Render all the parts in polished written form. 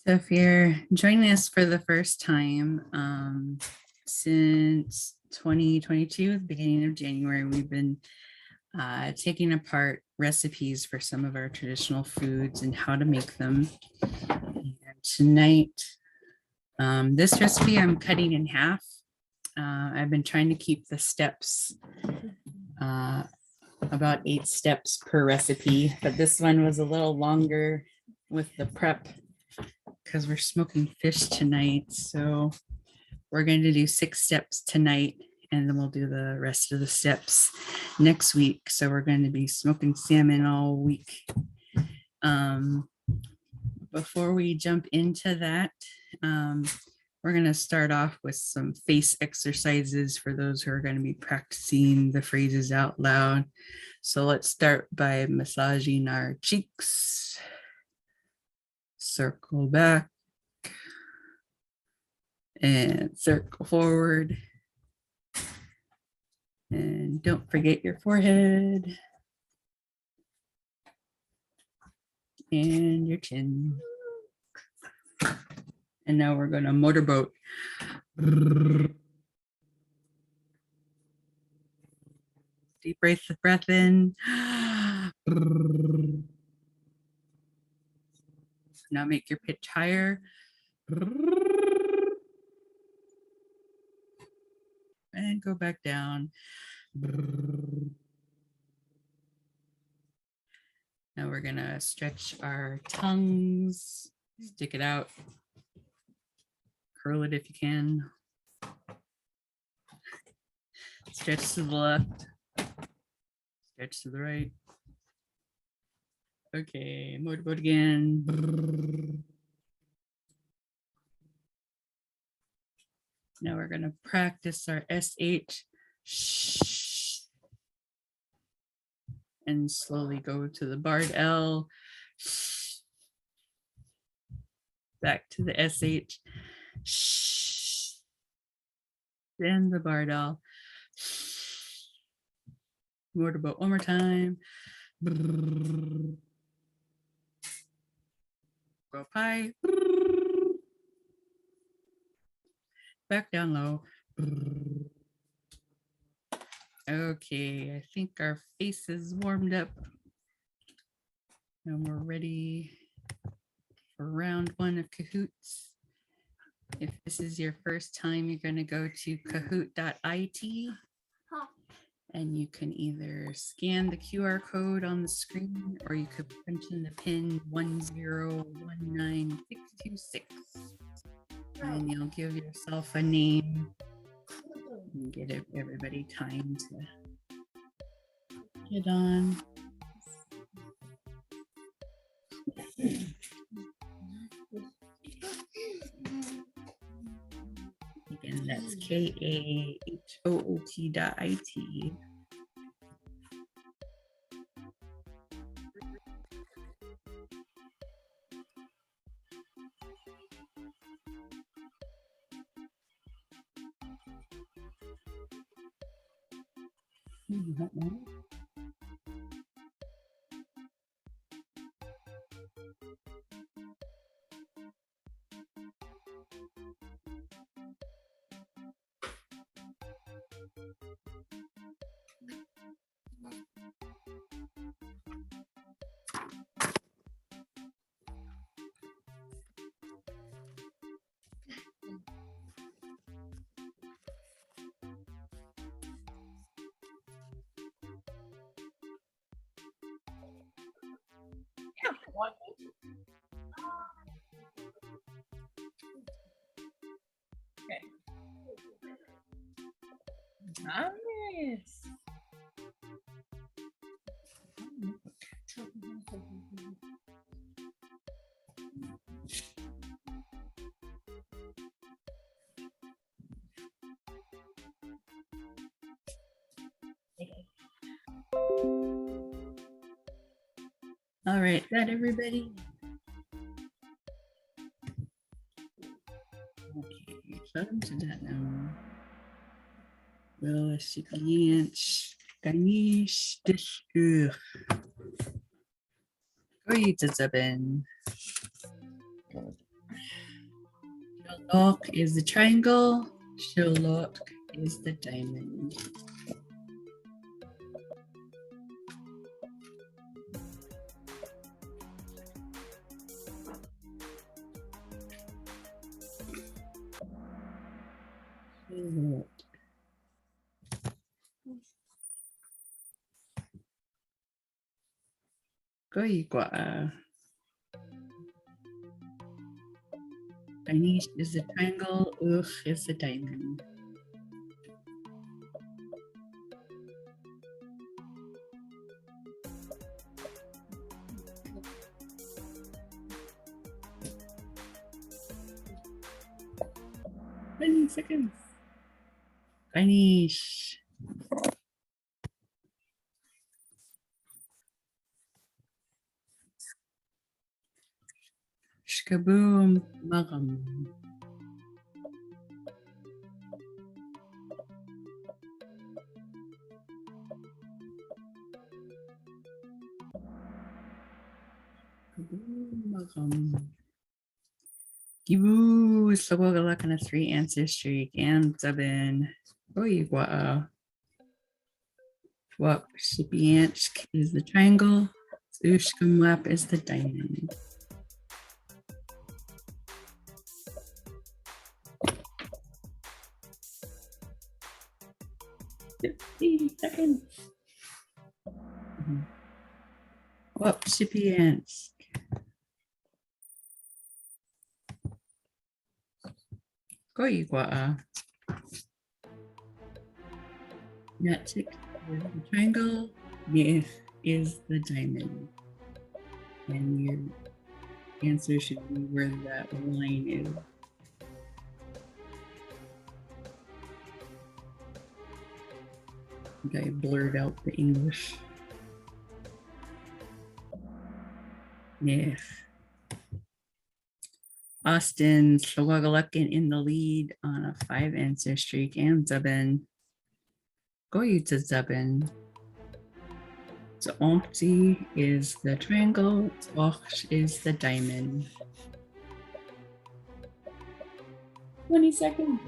So if you're joining us for the first time, since 2022, the beginning of January, we've been taking apart recipes for some of our traditional foods and how to make them. And tonight, this recipe I'm cutting in half. I've been trying to keep the steps about 8 steps per recipe, but this one was a little longer with the prep because we're smoking fish tonight. So we're going to do 6 steps tonight, and then we'll do the rest of the steps next week. So we're going to be smoking salmon all week. Before we jump into that, we're going to start off with some face exercises for those who are going to be practicing the phrases out loud. So let's start by massaging our cheeks. Circle back and circle forward. And don't forget your forehead and your chin. And now we're going to motorboat. Deep breath in. Now make your pitch higher. And go back down. Now we're going to stretch our tongues, stick it out, curl it if you can. Stretch to the left, stretch to the right. Okay, motorboat again. Now we're going to practice our SH. Shh. And slowly go to the barred L. Shh. Back to the SH. Shh. Then the barred L. Shh. Motorboat one more time. Go up high. Back down low. Okay, I think our face is warmed up. And we're ready for round 1 of Kahoots. If this is your first time, you're going to go to kahoot.it. And you can either scan the QR code on the screen, or you could punch in the pin 1019626. And you'll give yourself a name and get everybody time to get on. Again, that's kahoot.it. Okay. Nice. All right, that everybody? Okay, welcome to that now. Well, Gayniis Oi, Zabin. Shalok is the triangle. Shalok is the diamond. Shalok. Goyigwa. Gayniis is the triangle. Ugh is the diamond. Ten seconds. Gayniis. Shkaboom. Magam. Gibu Slogogalak on a 3-answer streak and Zebin. Goyigwa. Wap Shipiansk is the triangle. Ushkamwap is the diamond. 50 seconds. Wap Shipiansk. Goyigwa. Natsik is the triangle. Nif is the diamond. And your answer should be where that line is. I think I blurred out the English. Nif. Austin Slawagalakan in the lead on a 5-answer streak and Zebin. Goyu to Zebin. So Omti is the triangle, Tzoksh is the diamond. 20 seconds.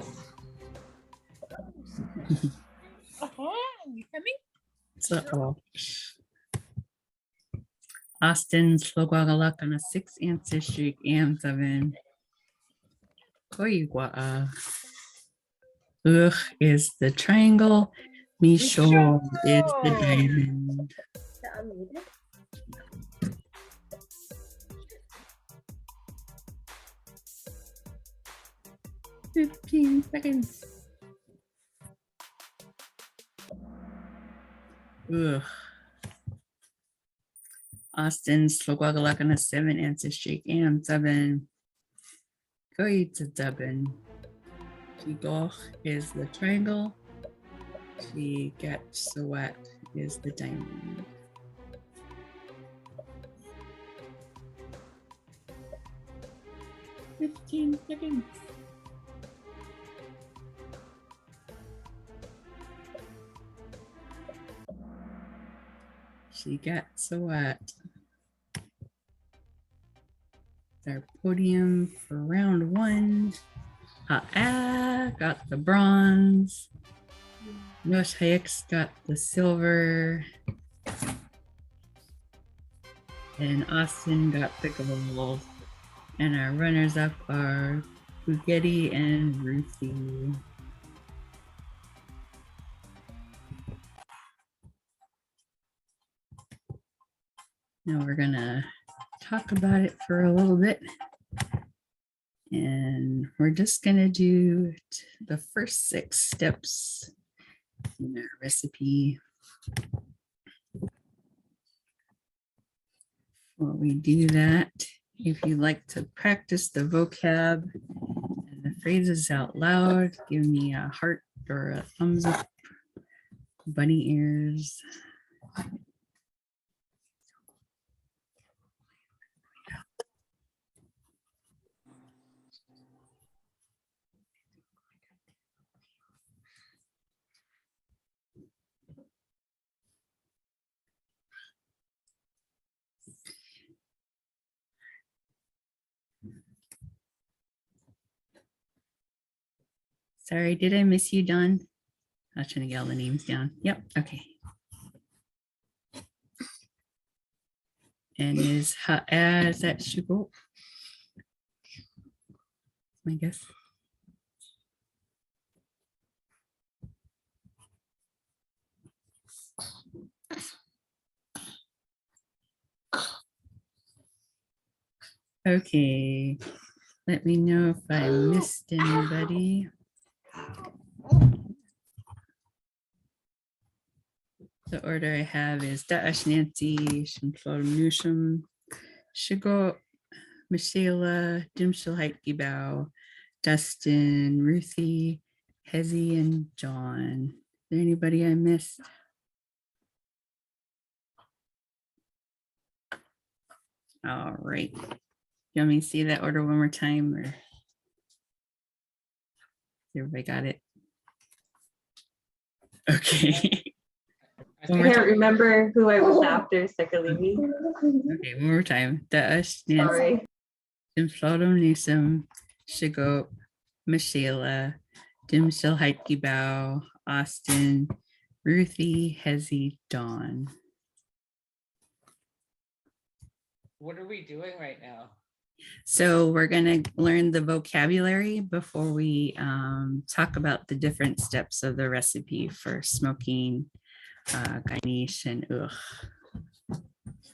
You coming? So Austin Slogwagalak on a 6-answer streak and 7. Koyigwa. Ugh is the triangle. Mishol is the diamond. 15 seconds. Ugh. Austin Slogwagalak on a 7-answer streak and 7. Go to Dubin. Shigoch is the triangle. Shigatsawat is the diamond. 15 seconds. Shigatsawat. Our podium for round 1. Got the bronze. Nosh Hayek's got the silver. And Austin got the gold. And our runners up are Bugatti and Ruthie. Now we're gonna talk about it for a little bit. And we're just gonna do the first 6 steps in our recipe. Before we do that, if you'd like to practice the vocab and the phrases out loud, give me a heart or a thumbs up, bunny ears. Sorry, did I miss you, Don? I was trying to get all the names down. Yep, okay. And is that Shugo? I guess. Okay, let me know if I missed anybody. The order I have is Da'ash Nancy, Shimflor Nusham, Shigo, Michela, Dimshel Gibao, Dustin, Ruthie, Hezzy, and John. Is there anybody I missed? All right. You want me to see that order one more time, or everybody got it? Okay. I can't remember who I was after, Sekalimi. Okay, one more time. Da'ash Nancy, Sorry. Dimshel Nisam, Shigo, Michela, Dimshel Gibao, Austin, Ruthie, Hezzy, Dawn. What are we doing right now? So we're going to learn the vocabulary before we talk about the different steps of the recipe for smoking Gayniis and ugh.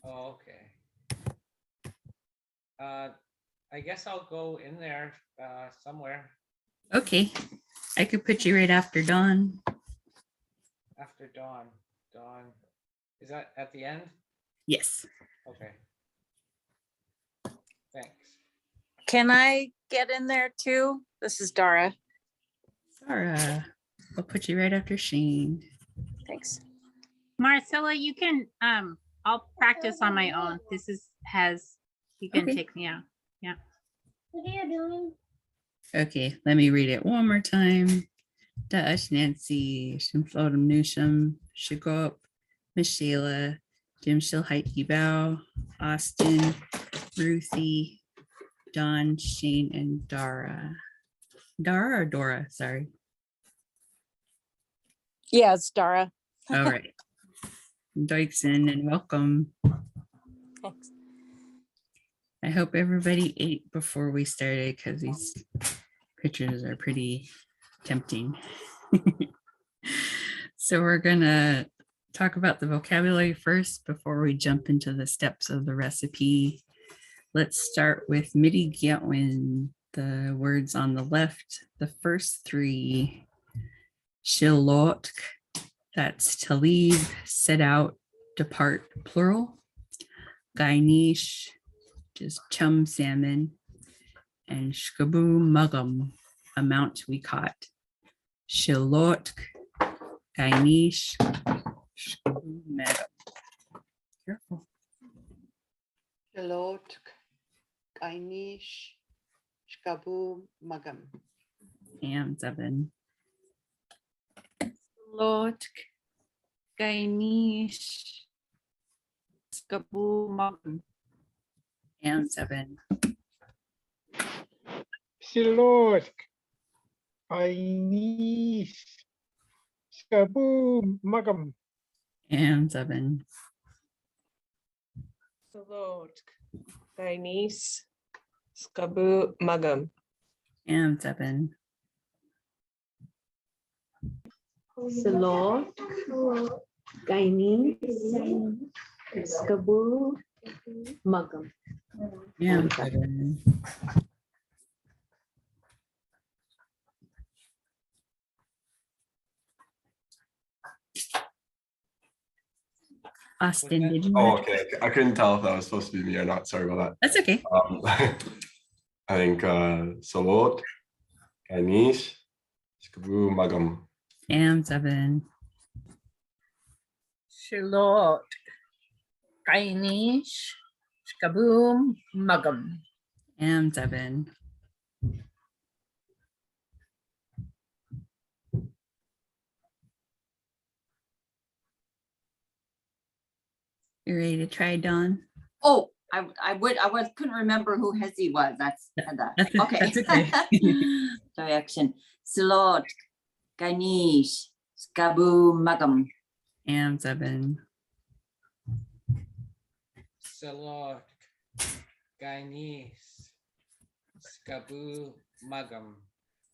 Oh, okay. I guess I'll go in there somewhere Okay, I could put you right after Dawn. after dawn. Dawn, is that at the end? Yes. Okay. Thanks. Can I get in there too? This is Dara. Sarah, I'll put you right after Shane. Thanks. Marcella, you can I'll practice on my own. This you can Okay. take me out. Yeah. What are you doing? Okay, let me read it one more time. Da'ash Nancy, Shimflodam Nusham, Shigop, Michela, Dimshil Gibao, Austin, Ruthie, Don, Shane, and Dara. Dara or Dora? Sorry. Yeah, it's Dara. All right. Doikson and welcome. Thanks. I hope everybody ate before we started because these pictures are pretty tempting. So we're gonna talk about the vocabulary first before we jump into the steps of the recipe. Let's start with Nigyooks, the words on the left. The first three, Shilotk, that's to leave, set out, depart, plural. Gayniis, just chum salmon, and shkabu mugum, amount we caught. Shilotk, Gayniis, shkabu mugum. Careful. Shalot, Gayniis, Shkabu, Magam. And seven. Lot, Gayniis, Skabu Magam. And seven. Silot, Gayniis, Skabu, Magam. And seven. Salot, Gayniis, Skabu, Magam. And seven. Salot, Gayniis, Skabu, Magam. And seven. Austin, did you? Oh, okay. I couldn't tell if that was supposed to be me or not. Sorry about That's okay. that. I think Salot, Gayniis, Shkabu, Magam. And seven. Shilot, Gayniis, Skaboom, Magam. And seven. You ready to try, Dawn? Oh, couldn't remember who Hezi was. That's That's okay. That's okay. Direction. Slot, Gayniis, Skabu Magam. And 7. Salot, Gayniis, Skabu Magam.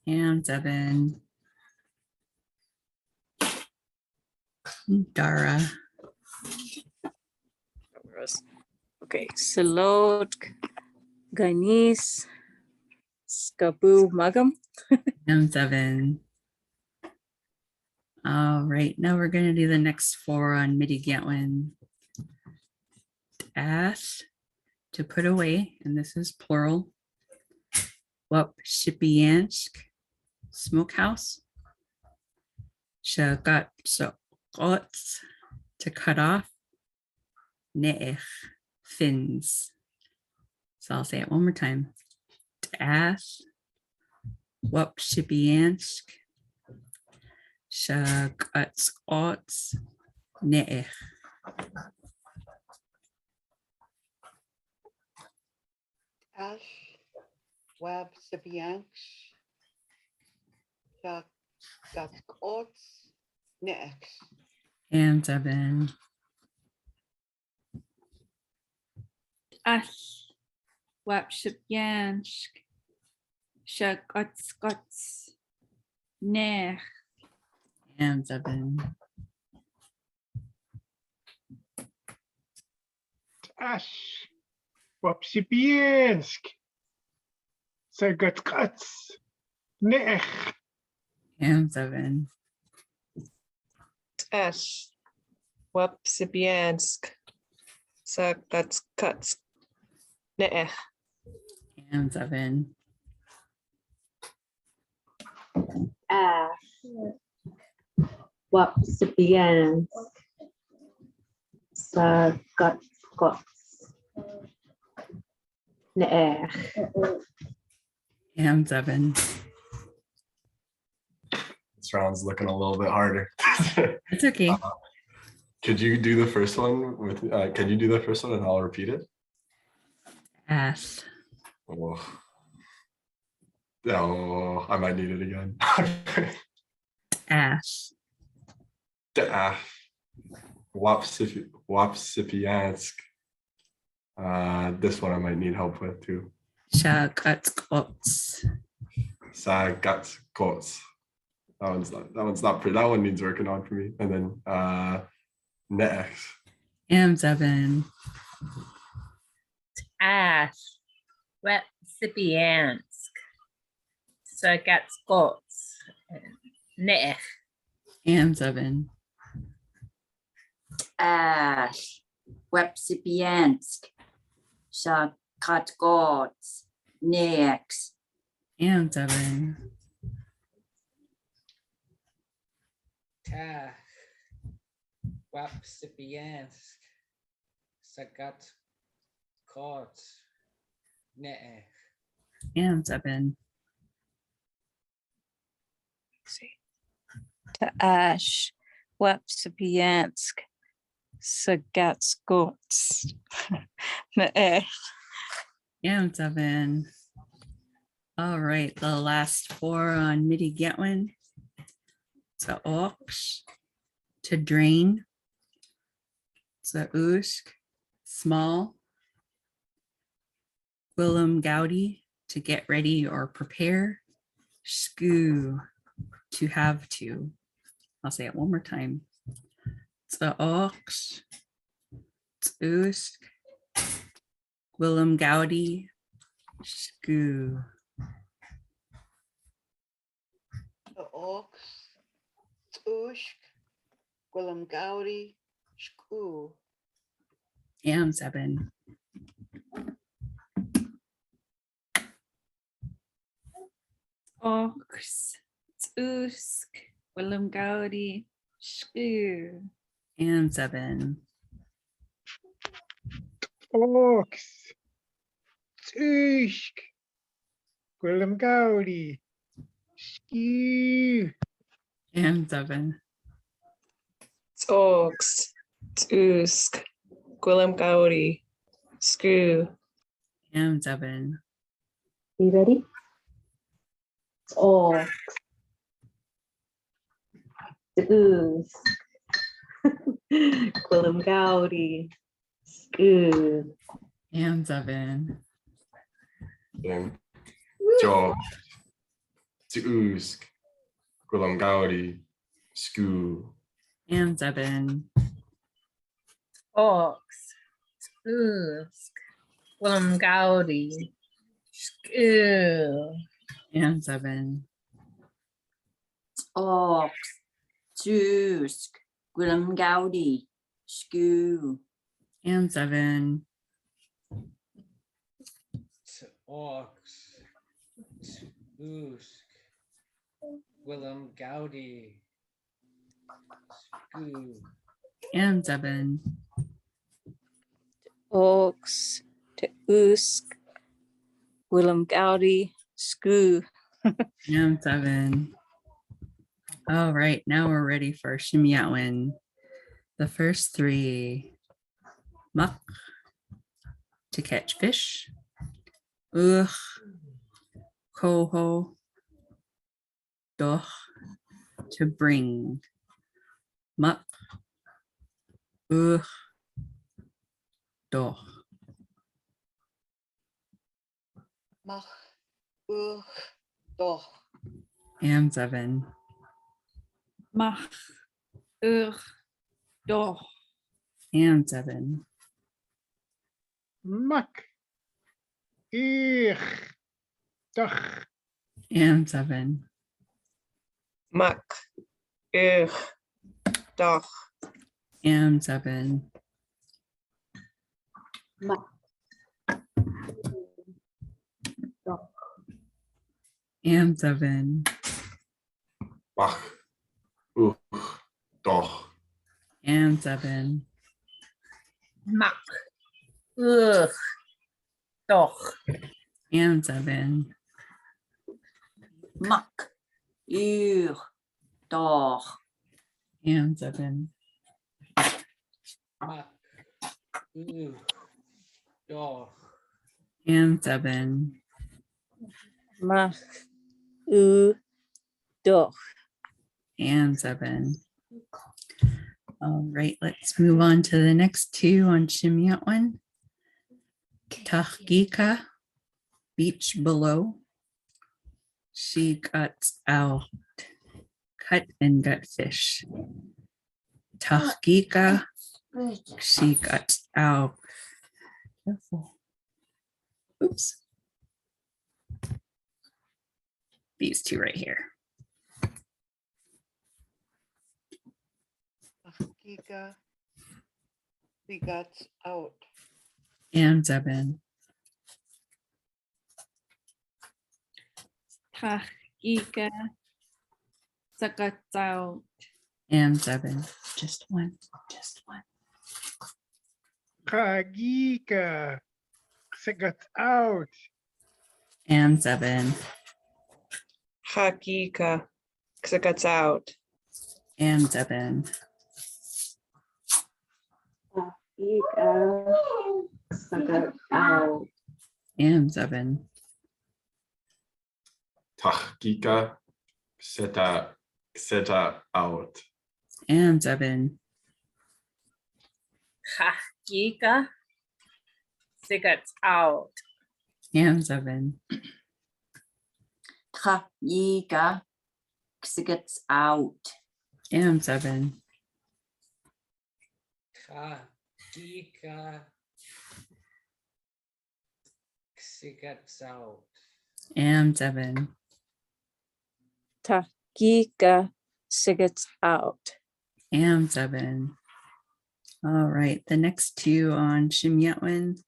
And 7. Dara. Okay, Salot, Gayniis, Skabu Magam. And 7. All right, now we're going to do the next 4 on Nigyooks. Ash, to put away, and this is plural. Sm'algyax, smokehouse. Kahoots, to cut off. Nigyooks, fins. So I'll say it one more time. Ash, Sm'algyax, Kahoots, Nigyooks. Ash, Web, Sibianx, Kahoots, Nigyooks. And 7. Ash, Wapshipyansk, Shagotskots, Ner, And 7. Ash, Wapsipiensk, Sagatskats, Nech, And 7. Ash, Wapsipiansk, Sagatskats, Ne'ech. And 7. Ash. Wapsipians. Sagatskots. Ne'er. And 7. This round's looking a little bit harder. It's okay. Could you do the first one with, can you do the first one and I'll repeat it? Ash. Oh, oh I might need it again. Ash. Wapsipiansk. This one I might need help with too. Shagotskots. Sagatskots. That one needs working on for me. And then Ne'ex. And 7. Ash, Wapsipiansk, Sagatskots, Nech. And 7. Ash, Wapsipiansk, Shakatgots, Nex. And 7. Tach, Wapsipiansk, Sagat, Kot, Ne'ech. And 7. Ash, Wapsipiansk, Sagatskots, Ne'ech. And 7. All right, the last 4 on Nigyooks. So ox, to drain. So usk, small. Willem Gaudi, to get ready or prepare. Skoo, to have to. I'll say it one more time. So ox, usk, Willem Gaudi, skoo. The Ox, Tushk, Gwilym Gowdy, Shku. And 7. Ox, Tsusk, Willem Gaudi, Sku. And 7. Ox, Tushk, Gwilym Gowdy, Skew. And 7. Ox, Tusk, Gwilym Gowdy, Screw. Amzabin. You ready? Ox. Ooze. Gwilymgawri. Skoo. Amzabin. Job. Tuusk. Gwilymgawri. Skoo. Amzabin. Ox. Usk. Gwilymgawri. Screw. Amzabin. Ox. Tusk. Gwilymgawri. Skoo. Amzabin. Ox. Usk. Willem Gaudi. Skoo. Amzabin. Oaks to Usk, Gwilymgawri, Screw. Amzabin. All right, now we're ready for Shimyatwin. The first three. Muck, to catch fish. Ugh, coho. Doch, to bring. Muck. Ugh, doch. Mach. Doch. Amzabin. Mach. Doch. Amzabin. Mak. Ich. Doch. Amzabin. Muck. Ugh. Doch. Amzabin. Muck. Doch. Amzabin. Mach. Doch. Amzabin. Muck. Ugh. Doch. Amzabin. Mak. Doch. Amzabin. Mak. Doch. Amzabin. Mach, Doch. Amzabin. All right, let's move on to the next two on Shimyatwin. Tahgika, beach below. She got out, cut and gut fish. Tahgika, she got out. Careful. Oops. These two right here. Giga. We got out. Amzabin. Tahgika. Sakatzau. Amzabin. Just one. Just one. Chagika. Sigat out. Amzabin. Hakika. Xigats out. Amzabin. Ika. Sagat out. Amzabin. Tahgika. Seta out. Amzabin. Hakika. Xigats out. Amzabin. Chagika. Xigats out. Amzabin. Gika. Xigats out. Amzabin. Tahgika, Sigats out. Amzabin. All right, the next two on Shimyatwin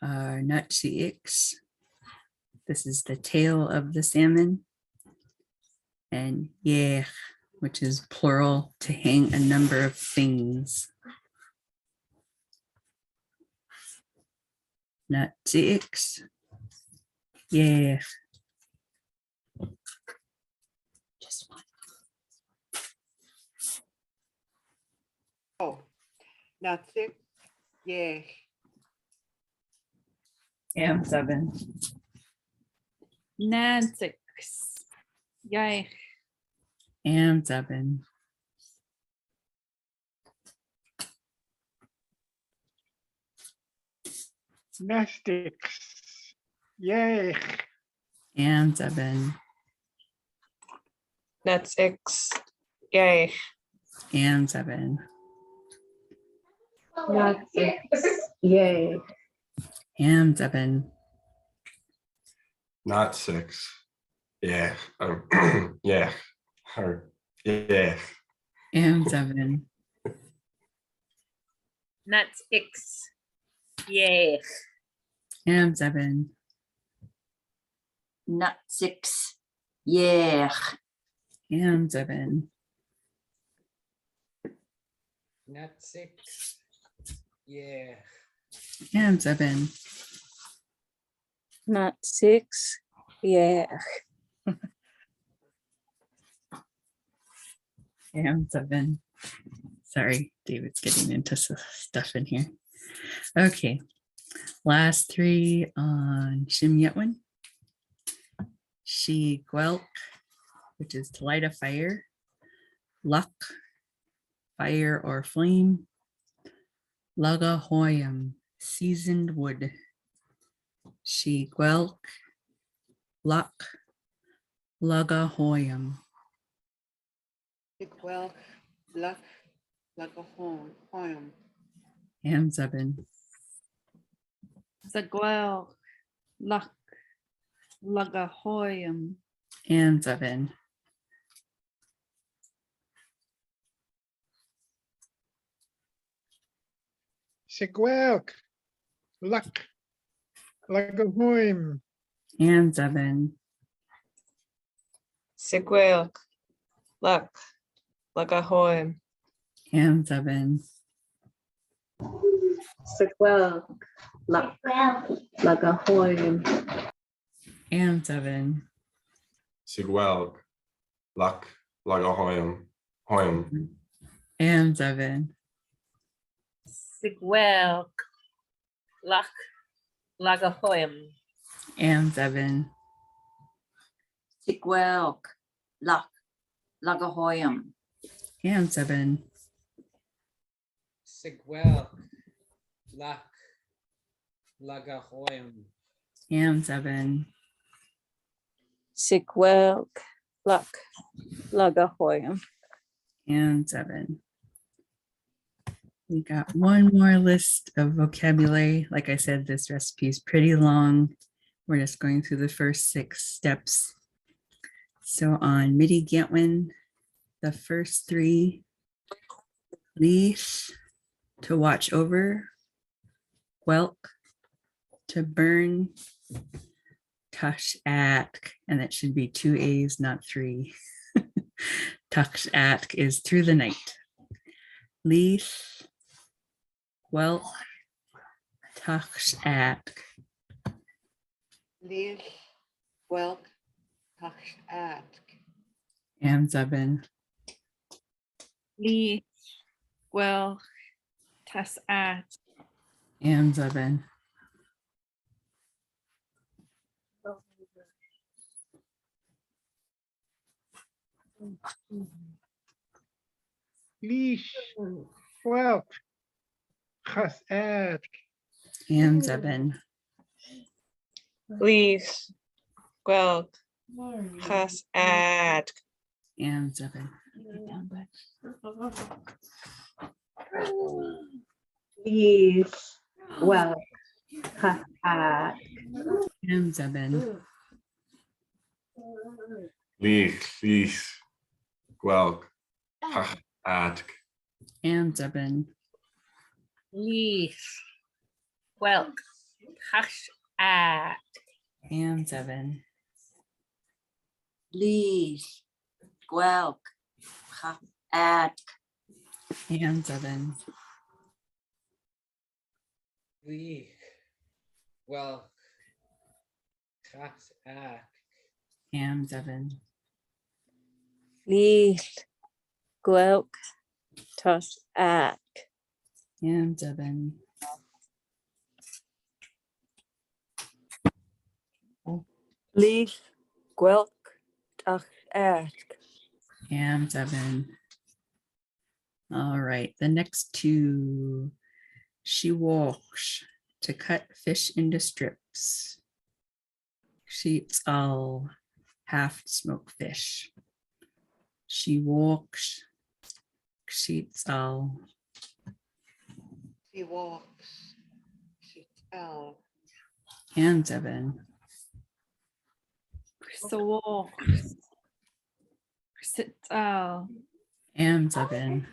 are Nigyooks. This is the tail of the salmon. And yeah, which is plural, to hang a number of things. Nigyooks. Yeah. Just one. Oh. Natsik. Yeah. Am 7. Nigyooks. Yay. Am 7. Nestics. Yay. Am 7. That's X. Yay. Am 7. Not 6. Yay. Am 7. Not 6. Yeah. Yeah. Or yeah. Am 7. That's X. Yay. Am 7. Not 6. Yeah. Am 7. Not 6. Yeah. Am 7. Not 6. Yeah. Am 7. Sorry, David's getting into stuff in here. Okay. Last 3 on Shimyetwin. She Gwelk, which is to light a fire. Luck, fire or flame. Laga Hoyam, seasoned wood. She Gwelk, luck, Laga Hoyam. Sigwell, luck, lagahoyam. Am 7. Zagwell. Luck. Lagahoyam. Am 7. Sigwelk. Luck. Lagahoim. Am 7. Sigwell. Luck. Lagahoim. Am 7. Sequel. Luck. Lagahoyam. Am 7. Sigwell. Luck. Lagahoyam. Hoyam. Am 7. Sigwell. Luck. Lagahoim. Am 7. Sigwelk. Luck. Lagahoyam. Am 7. Sigwell. Luck. Lagahoyam. Am 7. Sigwell. Luck. Lagahoyam. Am 7. We got one more list of vocabulary. Like I said, this recipe is pretty long. We're just going through the first 6 steps. So on Midi Gantwin, the first 3, leash, to watch over, Welk, to burn, Tush Atk, and it should be 2 A's, not 3. Tush Atk is through the night. Leash, Welk, Tush Atk. Leaf, welk, touch at. Am 7. Lee. Well. Tas at. Am 7. Leash. Welk. Chas ad. Am 7. Leaf. Gweld. Has ad. Am 7. Yes. Well. Ha ha. Am 7. Leach. Gwelk. Atk. Am 7. Leaf. Welk. Hash ad. Am 7. Leash. Gwelk. Atk. Am 7. Leak. Well. Cat act. Am 7. Lee. Gwelk. Tush at. Am 7. Leaf, Gwelk, Tach, Ask. And 7. All right, the next 2. She walks to cut fish into strips. She's all half smoked fish. She walks. She's all. She walks. Sits out. And 7. So sit And 7.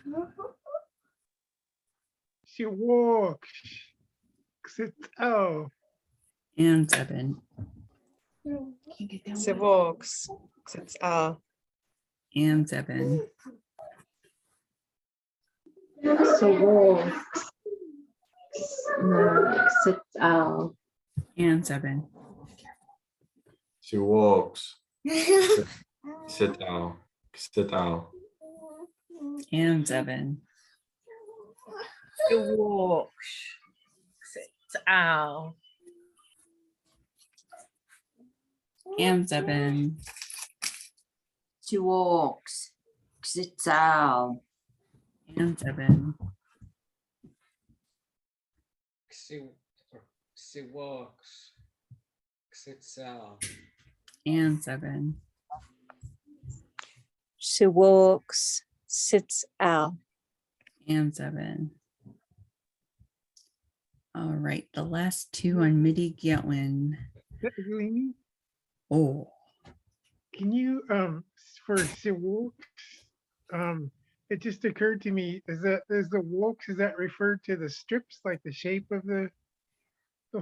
She walks. Sit out. And 7. S'm'algyax. Sits out. And 7. So sit out. And 7. She walks. Sit down. Sit down. And 7. Nigyooks. Sits out. And 7. She walks. Sits out. And 7. She walks. Sits out. And 7. She walks, sits out. And 7. All right, the last 2 on Nigyooks. Gayniis, Oh, can you for she walks, it just occurred to me, is the walks, is that referred to the strips, like the shape of the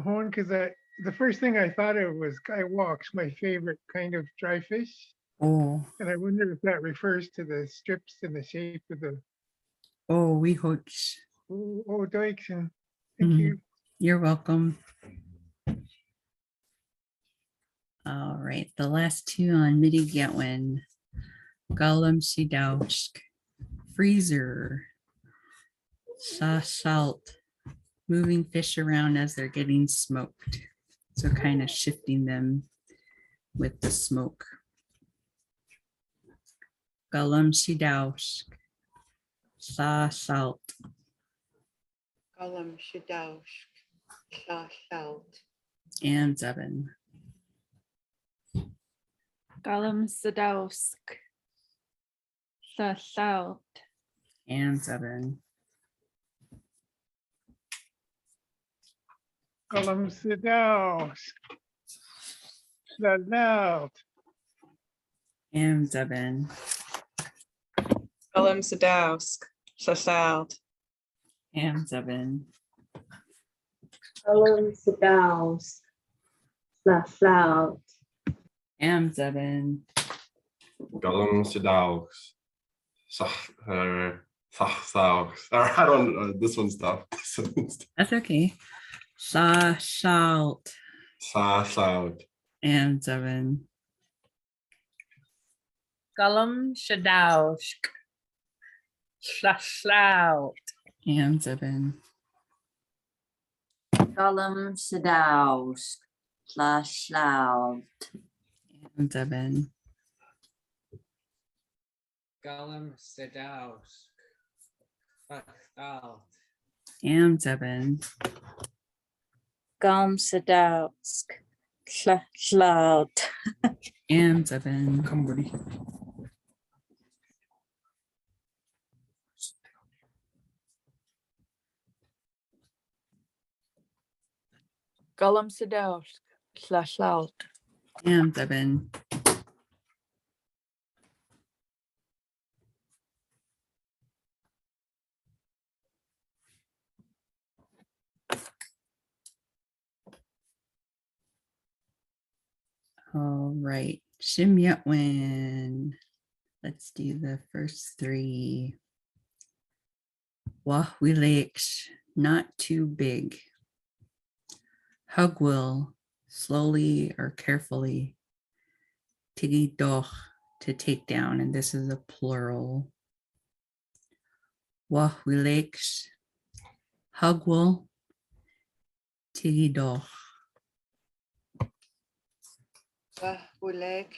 horn? Because the first thing I thought of was guy walks, my favorite kind of dry fish. oh, And I wonder if that refers to the strips and the shape of the, oh, we hope. Doiksen. Thank Mhm. you. You're welcome. All right, the last 2 on Nigyooks. Gollum Sidowsk, freezer, salt, moving fish around as they're getting smoked. So kind of shifting them with the smoke. Gollum Sidowsk, salt. Gollum Shadowsk. Salt. And 7. Gollum Sadowsk. South. And 7. Gollum Sidowsk. Loud. And 7. Gollum S'm'algyax. Sits out. And 7. Sit down. Loud. And 7. Gollum Sidowks. I don't. This one's tough. That's okay. Salt. Salt. And 7. Gollum S'm'algyax. Sits out. And 7. Gollum Sidowsk. Loud. And 7. Gollum Sidowsk. Out. And 7. Gollum Sadowsk. Loud. And 7. Come, buddy. Gollum Sadowsk. Loud. And 7. All right, Sm'algyax. Let's do the first 3. Wahwilix, not too big. Hugwill, slowly or carefully. Tigidoch, to take down, and this is a plural. Wahwilix, Hugwill, Tigidoch. Kahoots,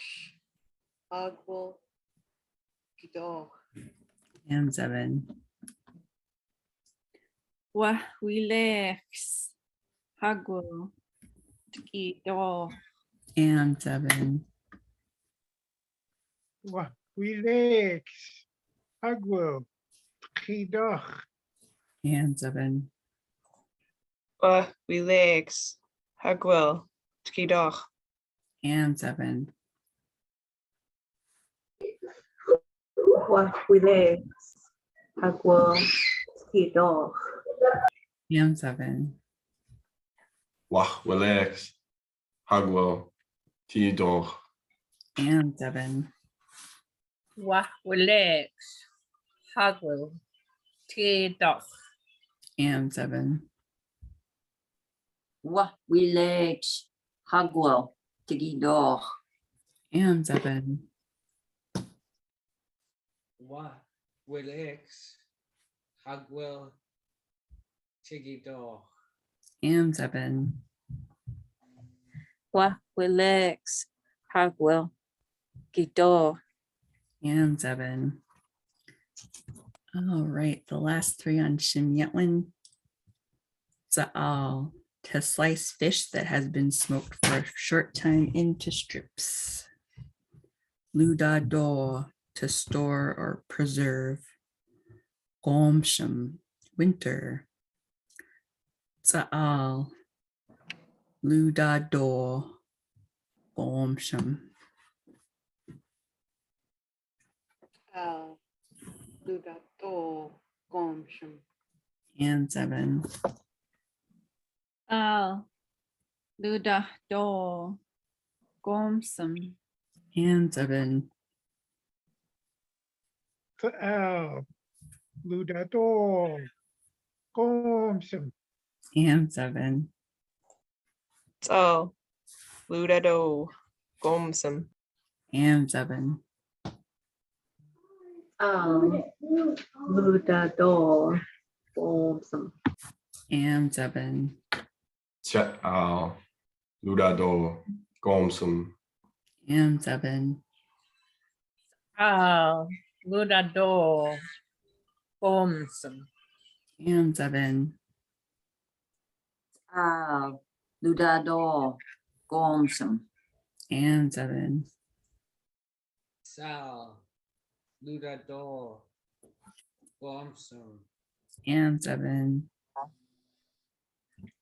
Agwal, Gidor. And 7. Wahwilex. Hagwell. Tkido. And 7. Wilex. Agwell. Chidoch. And 7. Wilex. Hagwell. Tkidoch. And 7. Wahwilex. Hagwell. Tkido. And 7. Wach Wilex, Hagwell, Theodore, And 7. Wilex. Hagwell. Tkidoch. And 7. Wahwilex. Hagwell. Tkido. And 7. Wilex, Hagwell, Tigidor. And 7. Wahwilex. Hagwell. Gidor. And 7. All right, the last 3 on Shimyetlin. Za'al, to slice fish that has been smoked for a short time into strips. Ludador, to store or preserve. Gomsham, winter. Za'al, Ludador, Gomsham. Al, Ludato, Gomsham. And 7. Al. Luda. Do. Gomsum. And 7. Al. Ludato. Gomsum. And 7. Tal. Ludado. Gomsum. And 7. Ludador. Gomsum. And 7. Chet Al, Ludado, Gomsum, And 7. Al. Ludado. Gomsum. And 7. Al. Ludador. Gomsum. And 7. Sal, Ludador, Gomsum. And 7.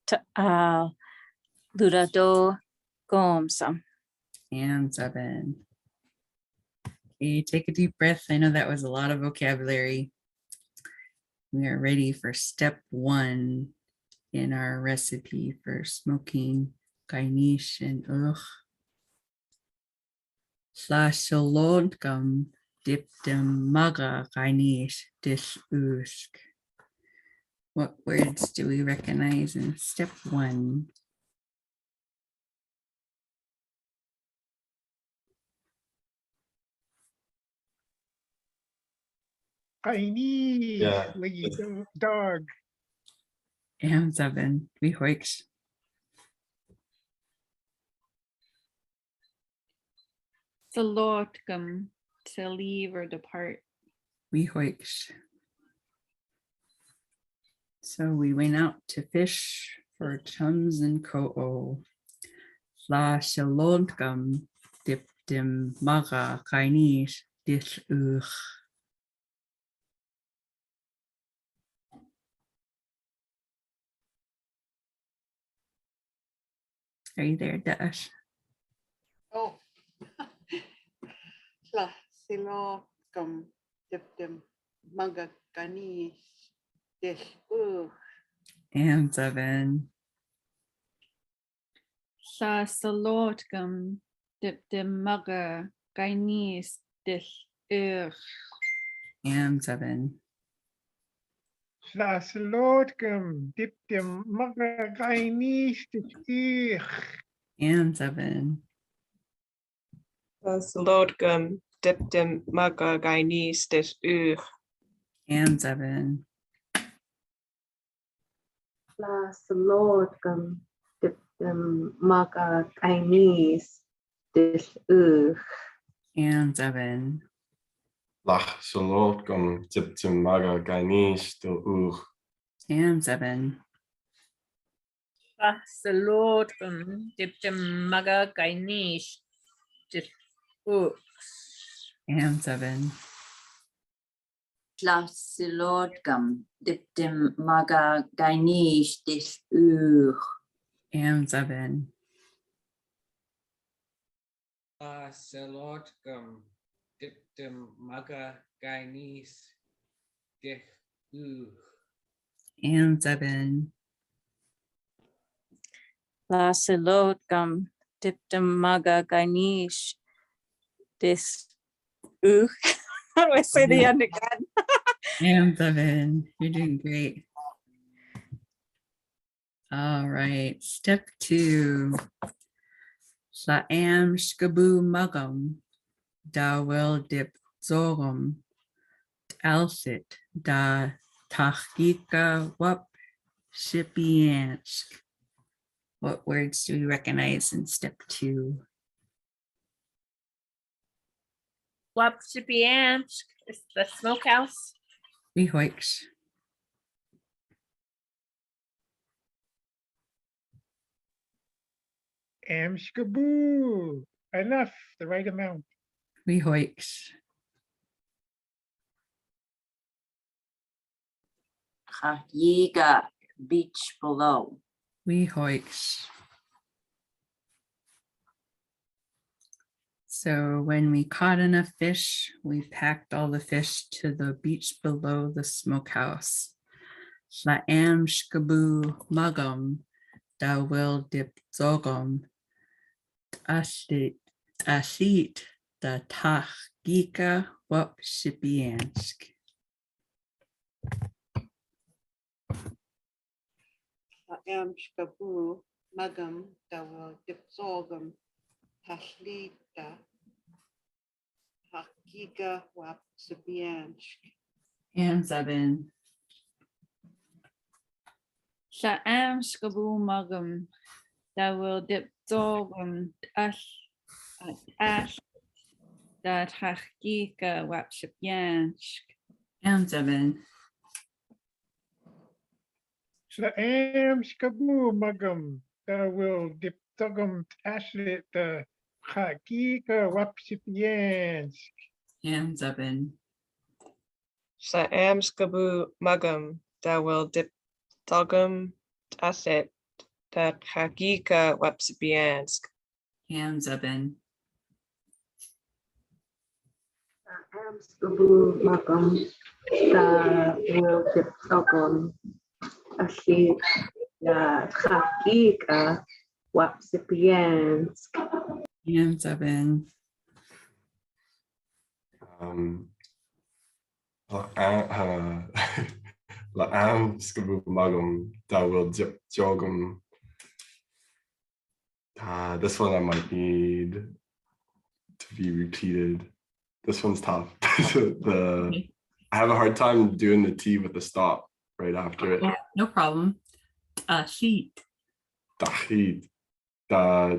Ta'al. Ludado. Gomsum. And 7. Okay, take a deep breath. I know that was a lot of vocabulary. We are ready for step 1 in our recipe for smoking Gayniis and ugh. Slashalodgam diptem maga Gayniis dis usk. What words do we recognize in step 1? Gayniis. Yeah. Dog. And 7. We hoiks. Salotgum. To leave or depart. We hoiks. So we went out to fish for chums and coho. La shalodgam diptim maga Gayniis dis ugh. Are you there, Dash? Oh. La, Silo, Gum, Diptim, Maga, Gayniis, Dish, And 7. Sa salotgum. Dipdim mugga. Gayniis. Dish. And 7. Slaslotgum. Diptim. Maga. Gayniis. And 7. Salodgum. Diptim. Maga. Gayniis. Dis. And 7. Slaslotgum. Diptim. Maga. Gayniis. DiL And seven. Lach salot gum dip dim maga Gayniis DiL And seven. Salot dip dim maga Gayniis DiL And seven. Tlasilotgam diptim maga Gayniis DiL And seven. Salot gum dip dim maga Gayniis DiL And seven. La silot gum diptum maga Gayniis DiL How do I say the end again? And seven. You're doing great. All right. Step 2. Sha'am shkabu mugum. Da will dip zogum. Alsit. Da tahgika wap shipiansk. What words do we recognize in step 2? Wapsipiansk is the smokehouse. We hoiks. Amshkaboo. Enough, the right amount. We hoiks. Yiga beach below. We hoiks. So when we caught enough fish, we packed all the fish to the beach below the smokehouse. Sha'am shkabu mugum. Da will dip zogum. Ashit da tahgika wap shipiansk. Amshkabu magam dawa dipsogam tashlita hakiga wap sabiansk. And seven. Sha'am shkabu mugum. Da will dip zogum ash da tahgika wapshipyansk. And seven. Amshkaboo mugum. Da will dip tugum tashlit the hakika wapsipians. And seven. Amskabu mugum da will dip dogum asset that Hagika Wapsipiansk. And seven. Amshkaboo mugum. Da will dip tugum ashit la hakika wapsipians. And seven. La'am skabu magum da will dip jogum. This one I might need to be repeated. This one's tough. I have a hard time doing the T with the stop right after it. Yeah, no problem. Sheet. Tahid. Da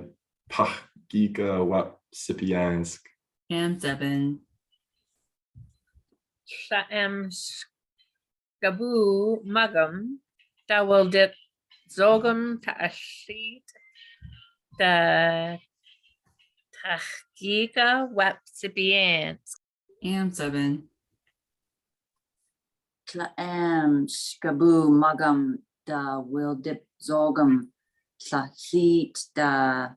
tahgika wap sipiansk. And seven. Gabu Magum da will dip Zogum Ta'ashit da Tahgika Wapsipiansk. And seven. Tlaam shkabu magam da will dip zogum tlahit da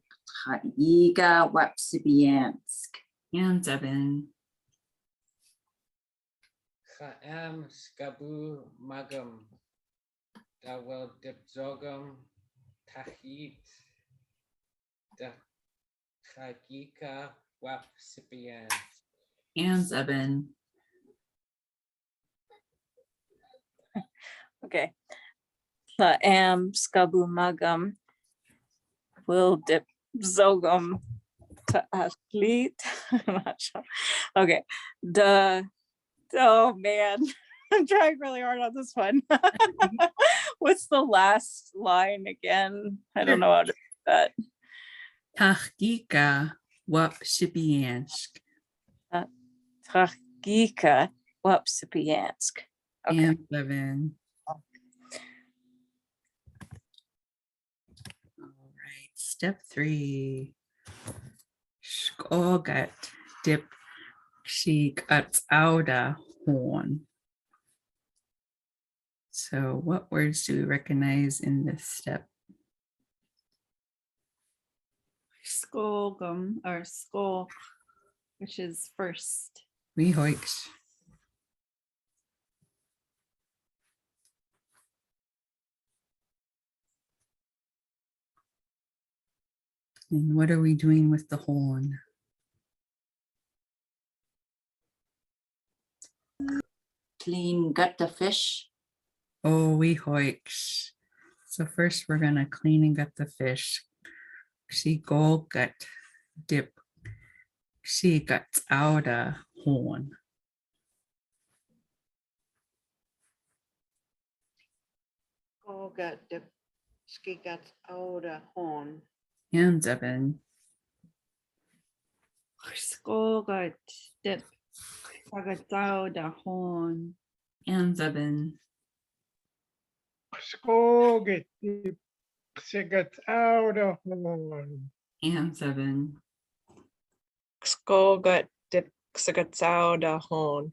yiga wapsipiansk. And seven. Cha'am skabu magam da will dip zogum tahit da chagika wap sipians. And seven. Okay. Am skabu magam will dip zogum to athlete. I'm not sure. Okay. Oh man, I'm trying really hard on this one. What's the last line again? I don't know how to do that. Tahgika Wapsipiansk. Trachgika Wapsipiansk. Okay. And 7. All right, step 3. Skogat dip sheik ouda horn. So what words do we recognize in this step? Skolgum or skol, which is first. We hoiks. And what are we doing with the horn? Clean gut the fish. Oh, we hoiks. So first we're gonna clean and gut the fish. She go gut dip. She guts out a horn. Koga dip skigat ouda horn. And 7. Skolgat dip sagatao da horn. And 7. Skoget dip sigat out a horn. And 7. Skogat dip ksagatsao da hon.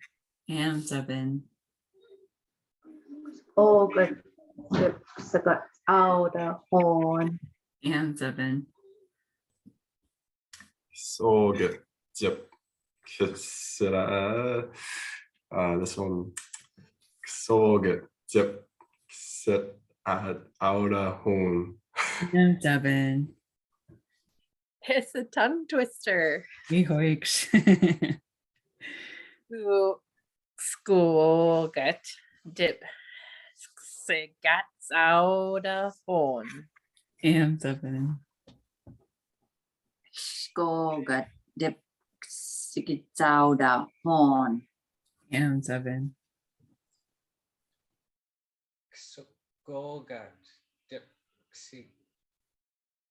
And 7. Skogat dip sagat out a horn. And 7. So good. Yep. This one. So good. Yep. Sit at outer home. And 7. It's a tongue twister. We hoiks. Skogat dip ksagatsao da hon. And 7. Skogat dip sigitsao da horn. And 7. Skogat dip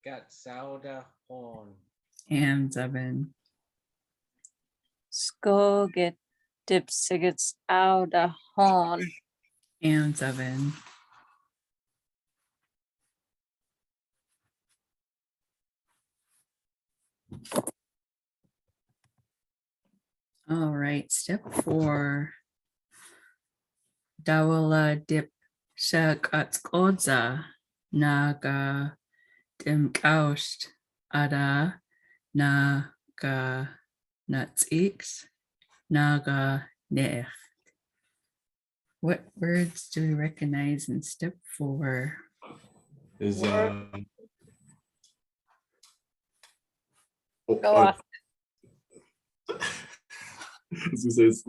gat sauda horn. And 7. Skoget dip sigits out a horn. And 7. All right, step 4. Dawala dip shakatskoza naga dimkaust ada naga nutsix naga nech. What words do we recognize in step 4? Is Go oh, off. I was gonna say it's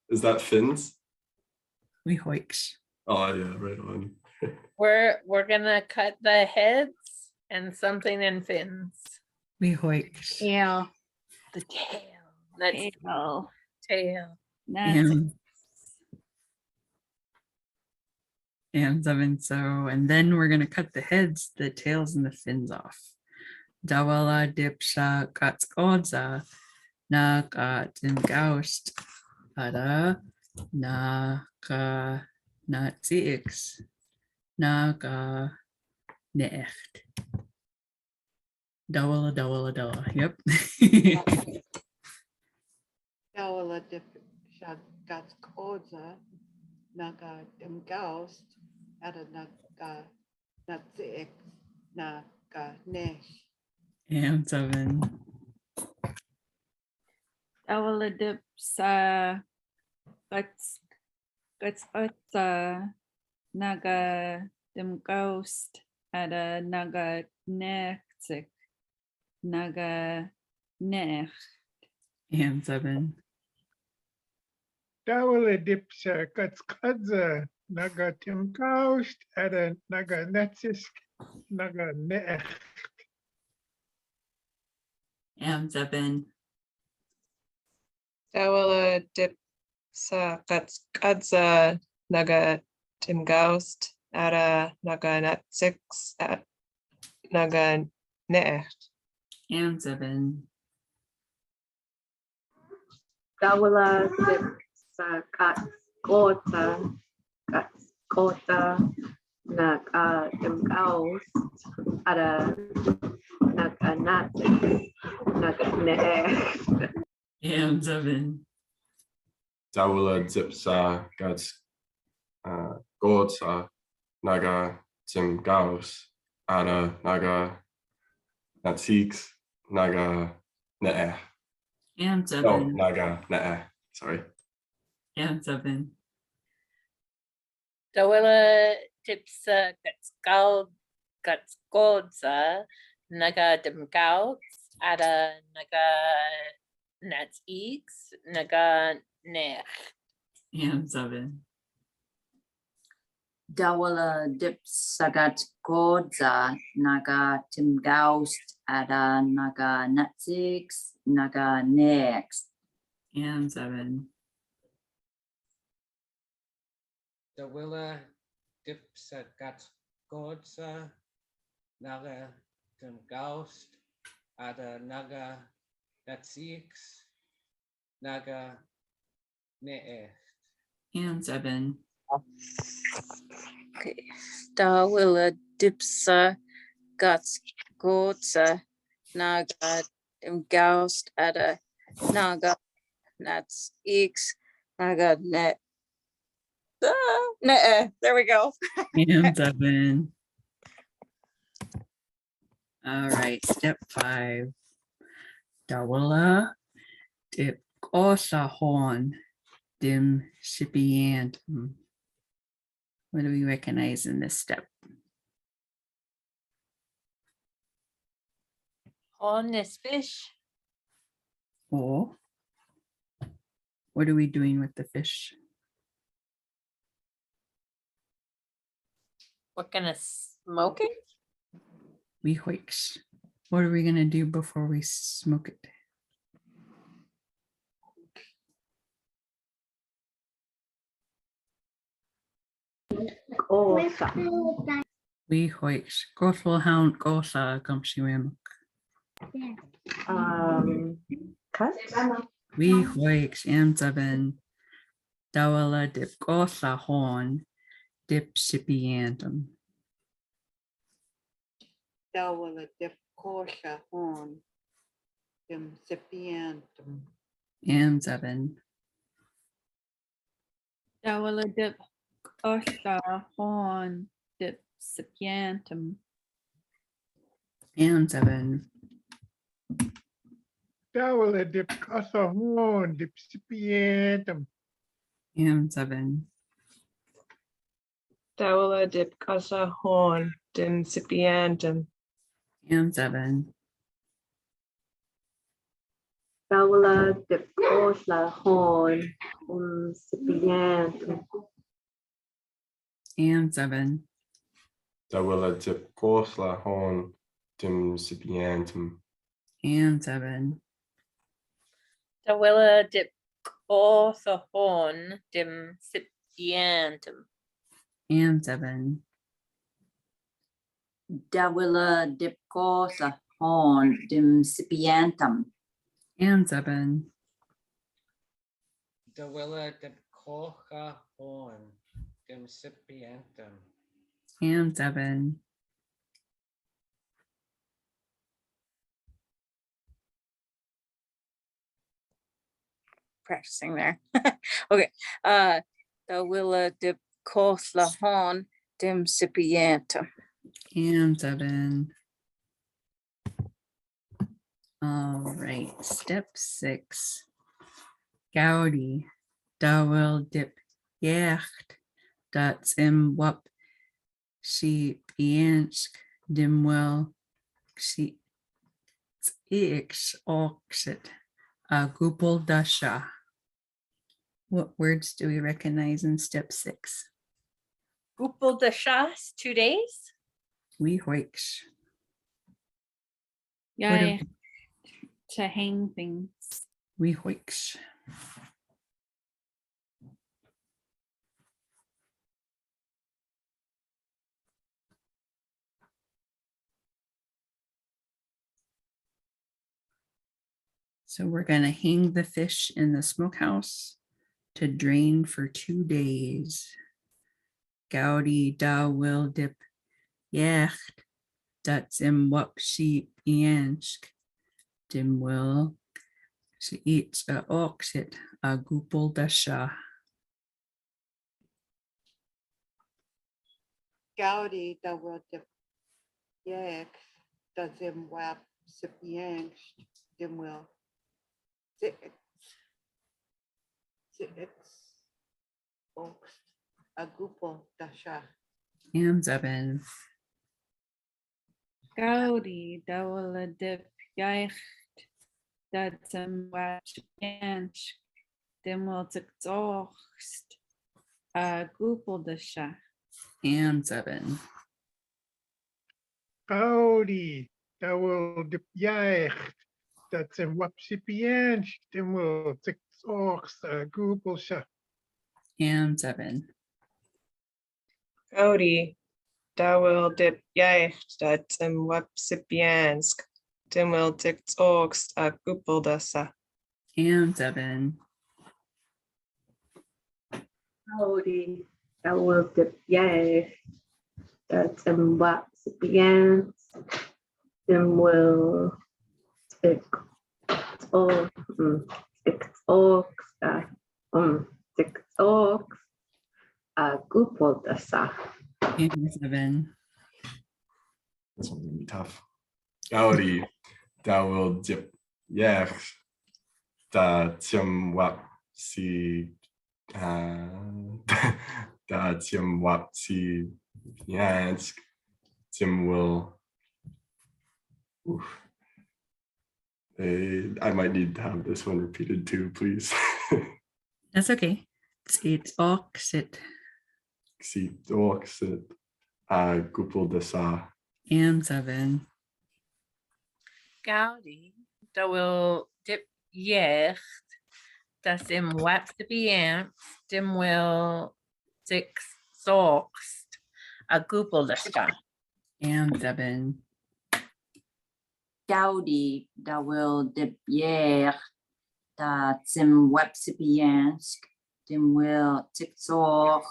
is that fins? We hoiks. Oh yeah, right on. We're gonna cut the heads and something in fins. We hoiks. Yeah. The tail. That's Tail. tail. That's And 7. So, and then we're gonna cut the heads, the tails, and the fins off. Dawala dipsha katskoza naga dimkaust ada naga nutsix naga necht. Dawala dawala dawa. Yep. Dawala dip shagat koza naga demgaust at a naga natsik naga nesh. And 7. Dawala dip sa guts naga dem ghost at a naga nexik naga nech. And 7. Dawala dipsa katskadza naga timkaust at a naga netsisk naga neech. And 7. Dawala dip sa katskadza naga timgaust ara naga natsix at naga necht. And 7. Dawala dip sa kota nag ada naganati nagne And seven. Dawala dipsa gats godsa naga Sm'algyax ada naga natsiks naga ne'eh. And No, seven. naga ne'eh. Sorry. And seven. Dawila dipsa gatskoza naga Nigyooks ada naga natsiks naga nech. And seven. Dawala dip sagat kodza naga timgaust ada naga natsix naga next. And seven. Dawilla dipsa gatskoza naga Gayniis ada naga natsiks naga ne'eh. And seven. Okay. Dawila dipsa gatskoza naga imgaust ada naga nats x naga net. There we go. And seven. All right, step 5. Dawala dip horn dim shipiant. What do we recognize in this step? On this fish, Or what are we doing with the fish? we're gonna smoke it. We hoiks. What are we gonna do before we smoke it? kosa We hoiks. Gothel hound gosa gumshiwim. cut We hoiks and seven. Dawala dip gosa horn dip shipiantum. Dawala dip kosha horn. Sipiantum. And seven. Dawala dip osha horn dip sapientum. And seven. Dawala dip casa horn dipsipientum. And seven. Dawala dip casa horn incipientum. And seven. Dawala dip kosa horn incipientum. And seven. Dawila dip kosla horn dim sipiantum. And seven. Dawila dip the horn dim sipiantum. And seven. Dawila dip kosa horn dim sipiantum. And seven. Dawilla dip coha horn incipientum. And seven. Practicing there. Okay. Dawila dip kosla horn dim sipientum. And seven. All right, step 6. Gaudi, dawil dip yacht, dots im wap, she piensk, dimwell, she ix oxit, gupal dasha. What words do we recognize in step 6? Gupal dashas, 2 days. We hoiks. Yeah, to hang things. We hoiks. So we're gonna hang the fish in the smokehouse to drain for 2 days. Gaudi da will dip yacht dat zim wap sheep yansk dim will she eats a oxit a gupel dasha. Gaudi da wil de Yek da zim wap sipiangst dim wil Zix ox a gupel dasha. Hands up in. Gaudi, dawla dip, yacht, dat some watch bench, dimwil tiktochst, goopel de sha. Hands up in. Howdy, dat wil de jacht. Dat zijn wapsipiens, dan wil tik oors, goebelsje. Hands up in. Howdy, Dawil dip jacht dat wapsipiansk, dimwil tikt oogst a gupeldassa. Hands up in. Howdy, dat wil de jacht. Dat wat begins. Dan wil ik ook Google dessa. Hands up in. This one's gonna be tough. Gaudi, da will dip yech da chum wap si da chum wap si yansk Jim will. Oof. I might need to have this one repeated too, please. That's okay. It's oxit. Si oxit gupel desa. Hands up in. Gaudi, da will dip yecht, das im wapsipiant, dim will six soxt, a gupel desta. Hands up in. Gaudi, da wil de bière, da zim websipiensk, dim wil tiktok,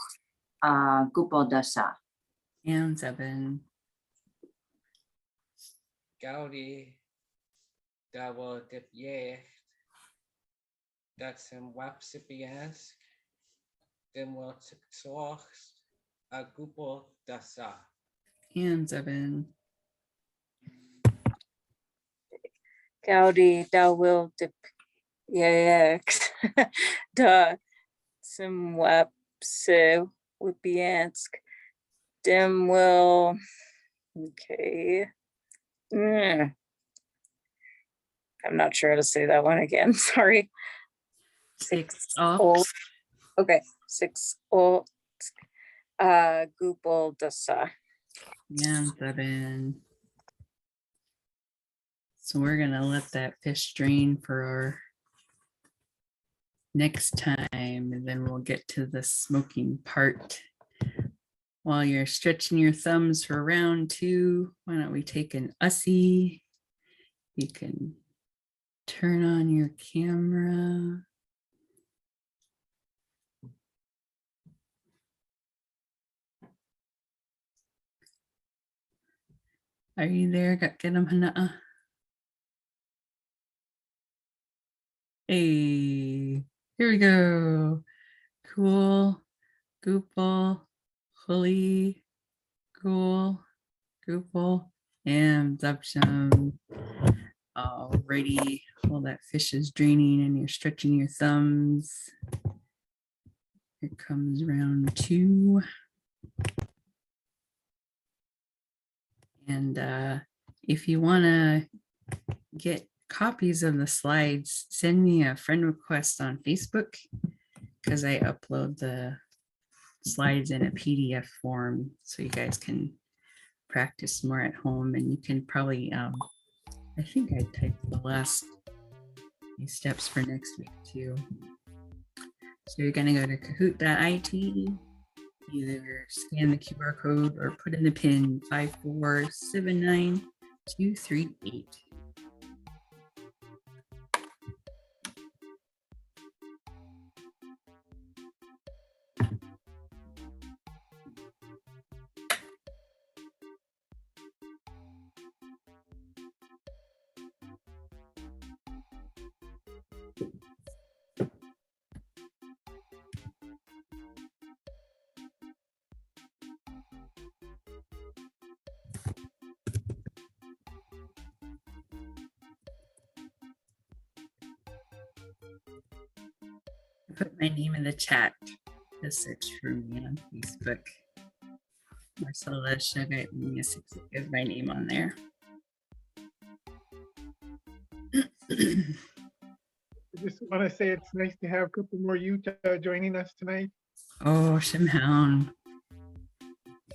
gupel dasa. Hands up in. Gaudi, da wil dip jecht, dat zijn wapsipiansk, dim wil tiktochst, a gupel dasa. Hands up in. Gaudi, da will dip yax, da sim wapse wipiansk, dim will, okay. I'm not sure how to say that one again, sorry. Six old. ox. Okay, six old, gupel dasa. Hands up in. So we're gonna let that fish drain for our next time, and then we'll get to the smoking part. While you're stretching your thumbs for round 2, why don't we take an Ussie? You can turn on your camera. Are you there? Get him, Hana'a. Hey, here we go. Cool, goopal, holy, cool, goopal, and Zapsham. Alrighty, while that fish is draining and you're stretching your thumbs, here comes round 2. And if you want to get copies of the slides, send me a friend request on Facebook, because I upload the slides in a PDF form so you guys can practice more at home. And you can probably, I think I typed the last few steps for next week too. So you're going to go to kahoot.it, either scan the QR code or put in the pin 5479238. Put my name in the chat. Just search for me on Facebook. Marcella Sugar Music is my name on there. I just want to say it's nice to have a couple more Utah joining us tonight. Oh, Shimhound.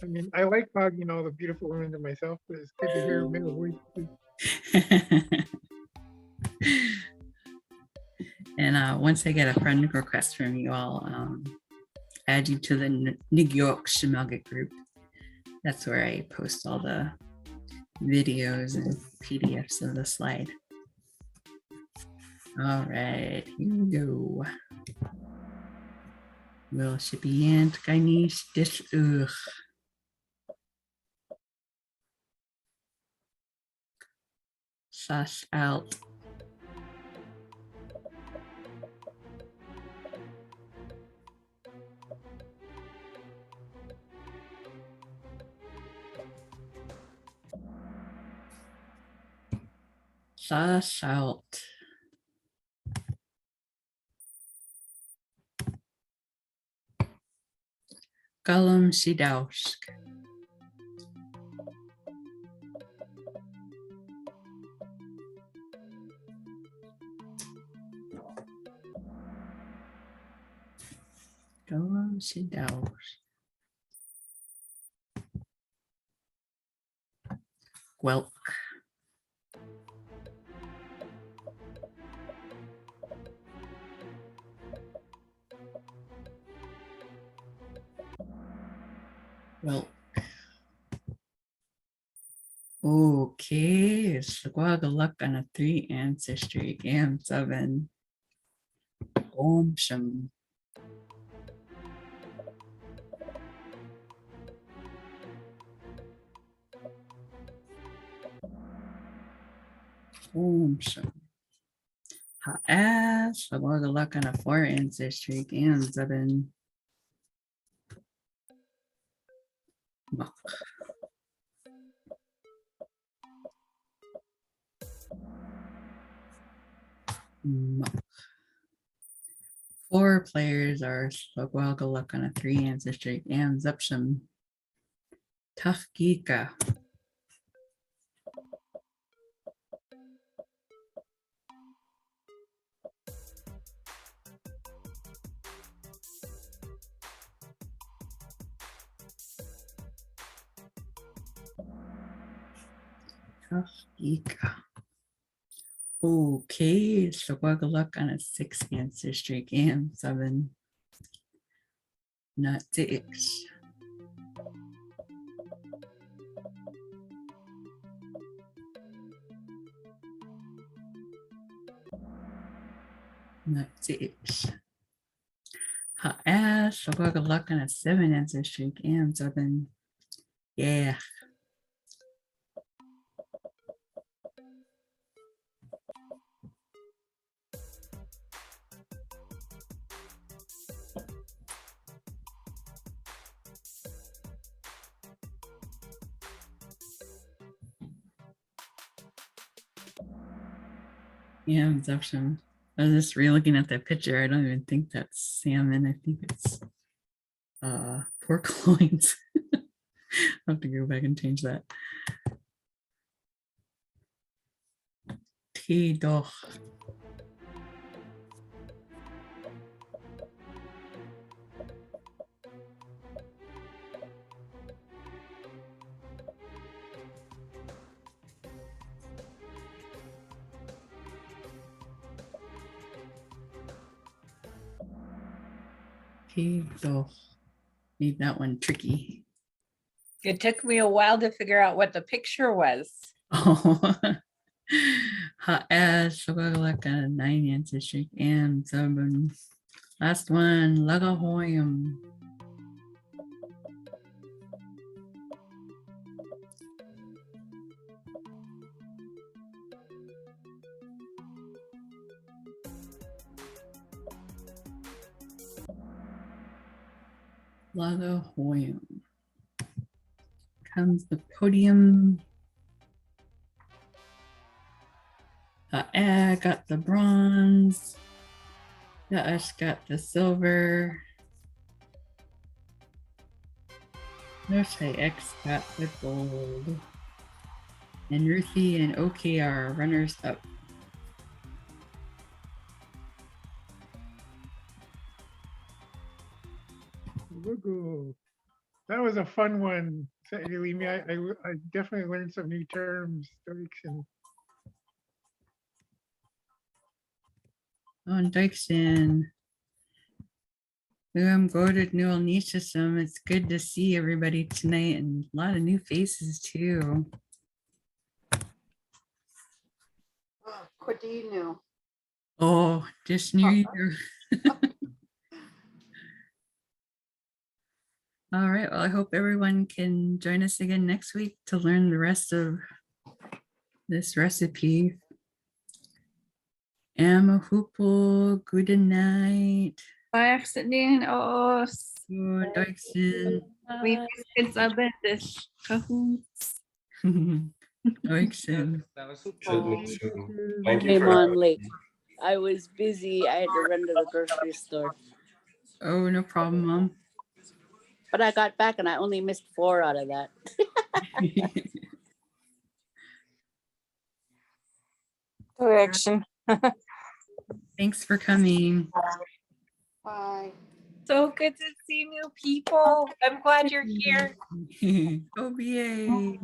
I mean, I like hogging all the beautiful women to myself, but it's good to hear male voice too. And once I get a friend request from you, I'll add you to the Nigyooks Sm'algyax group. That's where I post all the videos and PDFs of the slide. All right, here we go. Will Shippy and Gayniis dish. Ugh. Sash out. Sash out. Galam Shidausk. Galam Shidausk. Welk. Well, okay, Swaggaluk on a 3 ancestry game 7. Om Sham. Om Sham. Ha'ash, Swaggaluk on a 4 ancestry game 7. Muck. Muck. 4 players are Swaggaluk on a 3 ancestry and Zupsham. Tafgika. Tafgika. Okay, Swaggaluk on a 6 ancestry and 7. Not 6. Not 6. Ha'ash, Swaggaluk on a 7 ancestry and 7. Yeah. Yeah, it's option. I was just re-looking at that picture. I don't even think that's salmon. I think it's pork loins. I'll have to go back and change that. T-doch. T-doch. Made that one tricky. It took me a while to figure out what the picture was. Oh. Ha'ash, Swaggaluk on a 9 ancestry and 7. Last one, Lagahoyam. Lagahoyam. Comes the podium. I got the bronze. The Ush got the silver. Noshai X got the gold. And Ruthie and OKR runners up. Woohoo. That was a fun one. Leave I definitely learned some new terms, Dirksen. Oh, and Dykston. I'm voted new Nishism. It's good to see everybody tonight and a lot of new faces too. Cordino. Oh, just New Year. All right. Well, I hope everyone can join us again next week to learn the rest of this recipe. Amahupo, good night. Accident os. Good Dykston. We biscuits are this Kahoots. Dykston. That was Thank you Came for on late. I was busy. I had to run to the grocery store. Oh, no problem, Mom. But I got back and I only missed 4 out of that. Correction. Thanks for coming. Bye. So good to see new people. I'm glad you're here. OBA.